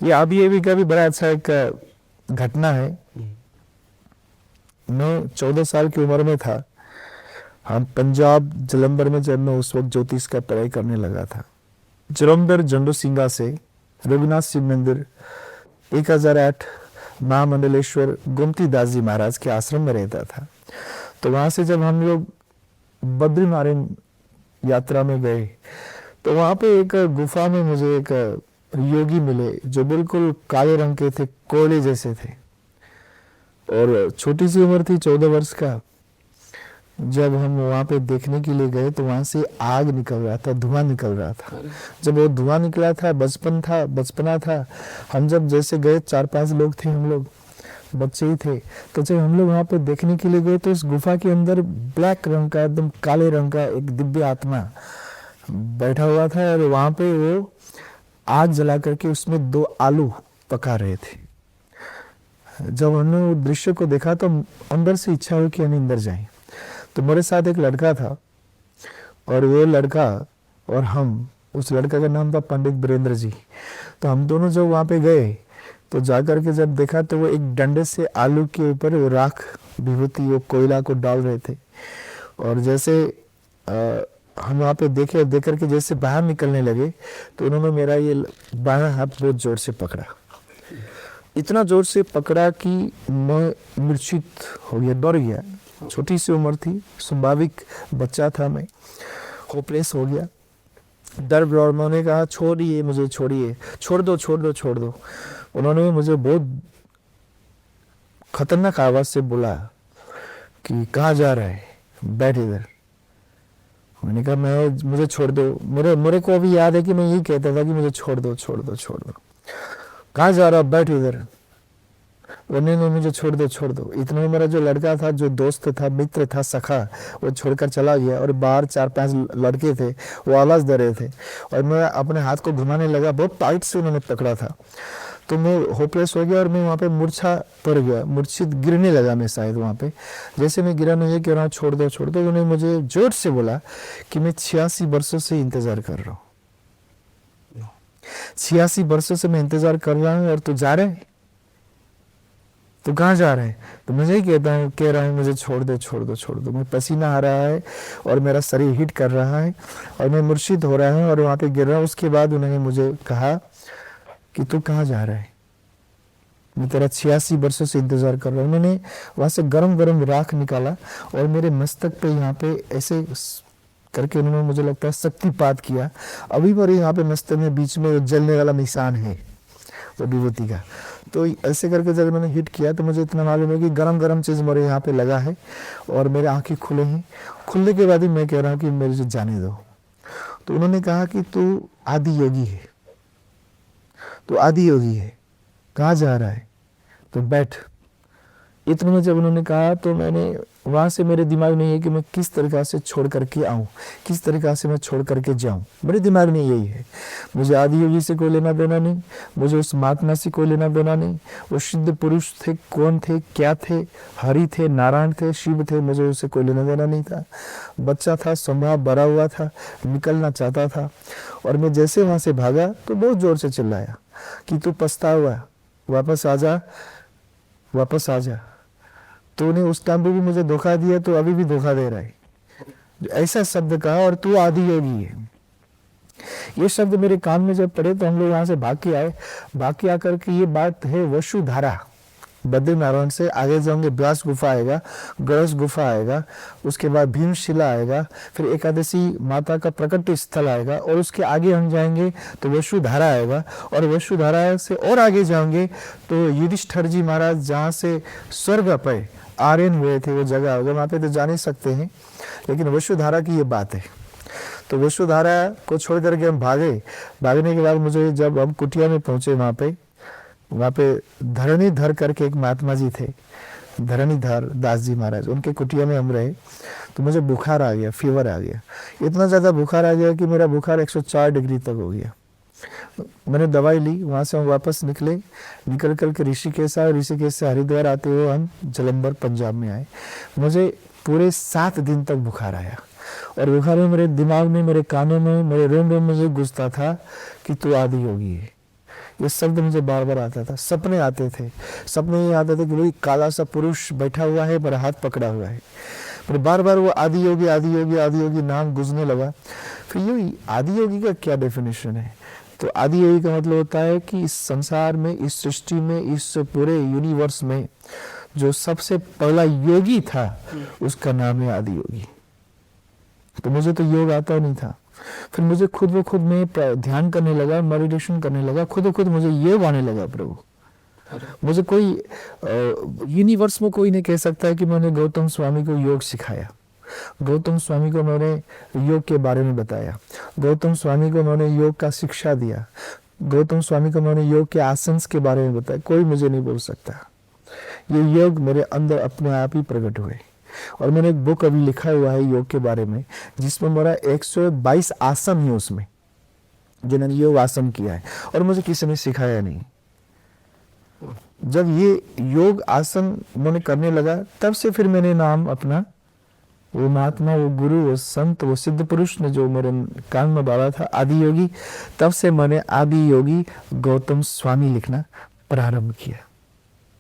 ये अभी का भी बड़ा अच्छा एक घटना है। मैं 14 साल की उम्र में था। हम पंजाब जलंधर में, जब मैं उस वक्त ज्योतिष का पढ़ाई करने लगा था, जलंधर जंडू सिंगा से रघुनाथ शिव मंदिर 1008 महामंडलेश्वर गोमती दास जी महाराज के आश्रम में रहता था। तो वहां से जब हम लोग बद्रीनारायण यात्रा में गए तो वहां पे एक गुफा में मुझे एक योगी मिले जो बिल्कुल काले रंग के थे, कोयले जैसे थे, और छोटी सी उम्र थी, 14 वर्ष का। जब हम वहां पे देखने के लिए गए तो वहां से आग निकल रहा था, धुआं निकल रहा था। जब वो धुआं निकला था, बचपना था। हम जब जैसे गए, 4-5 लोग थे, हम लोग बच्चे ही थे। तो जब हम लोग वहां पे देखने के लिए गए तो उस गुफा के अंदर ब्लैक रंग का, एकदम काले रंग का एक दिव्य आत्मा बैठा हुआ था, और वहां पे वो आग जला करके उसमें 2 आलू पका रहे थे। जब हमने वो दृश्य को देखा तो अंदर से इच्छा हुई कि हम अंदर जाएं। तो मेरे साथ एक लड़का था, और वो लड़का और हम, उस लड़का का नाम था पंडित वीरेंद्र जी। तो हम दोनों जब वहाँ पे गए तो जाकर के जब देखा तो वो एक डंडे से आलू के ऊपर वो राख, विभूति, वो कोयला को डाल रहे थे। और जैसे हम वहाँ पे देख करके जैसे बाहर निकलने लगे तो उन्होंने मेरा ये बायां हाथ बहुत जोर से पकड़ा, इतना जोर से पकड़ा कि मैं मूर्छित हो गया, डर गया। छोटी सी उम्र थी, स्वाभाविक बच्चा था मैं, होपलेस हो गया, डर। और मैंने कहा छोड़िए मुझे, छोड़िए, छोड़ दो। उन्होंने मुझे बहुत खतरनाक आवाज से बोला कि कहाँ जा रहा है, बैठ इधर। मैंने कहा मुझे छोड़ दो। मेरे को अभी याद है कि मैं यही कहता था कि मुझे छोड़ दो। कहाँ जा रहा, बैठ इधर। नहीं, मुझे छोड़ दो। इतने में मेरा जो लड़का था, जो दोस्त था, मित्र था, सखा, वो छोड़कर चला गया। और बाहर 4-5 लड़के थे, वो आवाज दे रहे थे, और मैं अपने हाथ को घुमाने लगा, बहुत टाइट से उन्होंने पकड़ा था। तो मैं होपलेस हो गया और मैं वहाँ पे मूर्छा पड़ गया, मूर्छित गिरने लगा मैं शायद वहाँ पे। जैसे मैं गिरा, मुझे कह रहा छोड़ दो। उन्होंने मुझे जोर से बोला कि मैं 86 वर्षों से इंतजार कर रहा हूँ, 86 वर्षों से मैं इंतजार कर रहा हूँ, और तू जा रहे, तो कहाँ जा रहे हैं? तो मुझे ही कह रहा है मुझे छोड़ दो। मैं पसीना आ रहा है और मेरा शरीर हीट कर रहा है और मैं मूर्छित हो रहा हूँ और वहाँ पे गिर रहा हूँ। उसके बाद उन्होंने मुझे कहा कि तू कहाँ जा रहा है, मैं तेरा 86 वर्षों से इंतजार कर रहा हूँ। उन्होंने वहाँ से गरम राख निकाला और मेरे मस्तक पे यहाँ पे ऐसे करके उन्होंने, मुझे लगता है, शक्तिपात किया। अभी पर यहाँ पे मस्तक में बीच में जलने वाला निशान है वो विभूति का। तो ऐसे करके जब मैंने हिट किया तो मुझे इतना मालूम है कि गरम चीज मेरे यहाँ पे लगा है और मेरे आंखें खुले हैं। खुलने के बाद ही मैं कह रहा हूँ कि मेरे से जाने दो। तो उन्होंने कहा कि तू आदि योगी है, कहाँ जा रहा है, तो बैठ। इतने में जब उन्होंने कहा तो मैंने वहां से, मेरे दिमाग में ये कि मैं किस तरीका से छोड़ करके आऊं, किस तरीका से मैं छोड़ करके जाऊं, मेरे दिमाग में यही है। मुझे आदि योगी से कोई लेना देना नहीं, मुझे उस महात्मा से कोई लेना देना नहीं। वो सिद्ध पुरुष थे, कौन थे, क्या थे, हरि थे, नारायण थे, शिव थे, मुझे उससे कोई लेना देना नहीं था। बच्चा था, स्वभाव भरा हुआ था, निकलना चाहता था। और मैं जैसे वहां से भागा तो बहुत जोर से चिल्लाया कि तू पछतावा, वापस आ जा। तो उन्हें उस टाइम पे भी मुझे धोखा दिया, तो अभी भी धोखा दे रहा है, ऐसा शब्द कहा। और तू आदि योगी है, ये शब्द मेरे कान में जब पड़े तो हम लोग यहाँ से भाग के आकर के, ये बात है वसुधारा। बद्रीनारायण से आगे जाओगे, व्यास गुफा आएगा, गणेश गुफा आएगा, उसके बाद भीमशिला आएगा, फिर एकादशी माता का प्रकट स्थल आएगा, और उसके आगे हम जाएंगे तो वसुधारा आएगा, और वसुधारा से और आगे जाएंगे तो युधिष्ठिर जी महाराज जहाँ से स्वर्ग पे आर्यन हुए थे वो जगह होगा, वहाँ पे तो जा नहीं सकते हैं, लेकिन वसुधारा की ये बात है। तो वसुधारा को छोड़ करके हम भागने के बाद मुझे, जब हम कुटिया में पहुंचे, वहाँ पे धरणीधर करके एक महात्मा जी थे, धरणीधर दास जी महाराज, उनके कुटिया में हम रहे। तो मुझे बुखार आ गया, फीवर आ गया, इतना ज़्यादा बुखार आ गया कि मेरा बुखार 104 डिग्री तक हो गया। मैंने दवाई ली, वहाँ से हम वापस निकल कर के ऋषिकेश आए, ऋषिकेश से हरिद्वार आते हुए हम जलंधर पंजाब में आए। मुझे पूरे 7 दिन तक बुखार आया, और बुखार में मेरे दिमाग में, मेरे कानों में, मेरे रोम में मुझे गुस्सा था कि तू आदि योगी है, ये शब्द मुझे बार बार आता था। सपने आते थे, सपने ये आते थे कि भाई काला सा पुरुष बैठा हुआ है, मेरा हाथ पकड़ा हुआ है। फिर बार बार वो आदि योगी आदि योगी आदि योगी नाम गुजरने लगा। फिर ये आदि योगी का क्या डेफिनेशन है? तो आदि योगी का मतलब होता है कि इस संसार में, इस सृष्टि में, इस पूरे यूनिवर्स में जो सबसे पहला योगी था उसका नाम है आदि योगी। तो मुझे तो योग आता नहीं था। फिर मुझे खुद ब खुद में ध्यान करने लगा, मेडिटेशन करने लगा, खुद ब खुद मुझे योग आने लगा। प्रभु, मुझे कोई यूनिवर्स में कोई नहीं कह सकता है कि मैंने गौतम स्वामी को योग सिखाया, गौतम स्वामी को मैंने योग के बारे में बताया, गौतम स्वामी को मैंने योग का शिक्षा दिया, गौतम स्वामी को मैंने योग के आसन के बारे में बताया। कोई मुझे नहीं बोल सकता। ये योग मेरे अंदर अपने आप ही प्रकट हुए। और मैंने एक बुक अभी लिखा हुआ है योग के बारे में, जिसमें मेरा 122 आसन है उसमें, जिन्होंने योग आसन किया है और मुझे किसी ने सिखाया नहीं। जब ये योग आसन मैंने करने लगा, तब से फिर मैंने नाम अपना, वो महात्मा, वो गुरु, वो संत, वो सिद्ध पुरुष ने जो मेरे कान में डाला था आदि योगी, तब से मैंने आदि योगी गौतम स्वामी लिखना प्रारंभ किया।